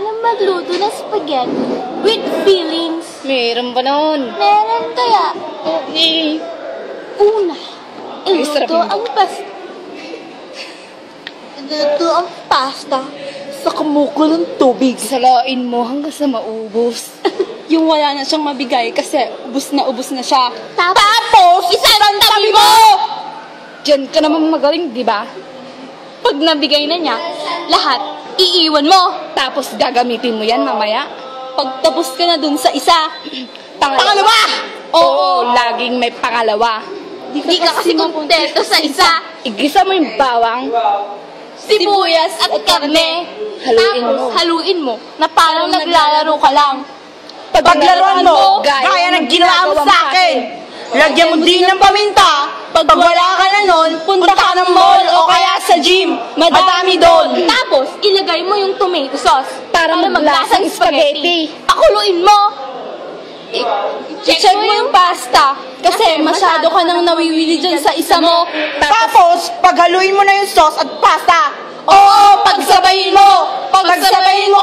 paano magluto ng spaghetti with feelings. Meron ba noon? Meron kaya. Una, iluto ang pasta. Iluto ang pasta sa kumukulong tubig. Salain mo hanggang sa maubos. Yung wala na siyang mabigay kasi ubus na siya. Tapos isang tabi mo! Diyan ka naman magaling, di ba? Pag nabigay na niya, lahat iiwan mo. Tapos gagamitin mo yan mamaya. Pagtapos ka na dun sa isa. Pangalawa! Oo, laging may pangalawa. Di ka kasi kontento sa isa. Igisa mo yung bawang. Sibuyas at karne. Haluin mo na parang naglalaro ka lang. Paglaruan mo, gaya ng ginawa mo sa akin. Lagyan mo din ng paminta. Pag wala ka na nun, punta ka ng mall o kaya sa gym. Madami doon. Tapos, ilagay mo yung tomato sauce Para maglasang spaghetti. Pakuluin mo. I-check mo yung pasta. Kasi masyado ka nang nawiwili dyan sa isa mo. Tapos, paghaluin mo na yung sauce at pasta. Oo, pagsabayin mo. Pagsabayin mo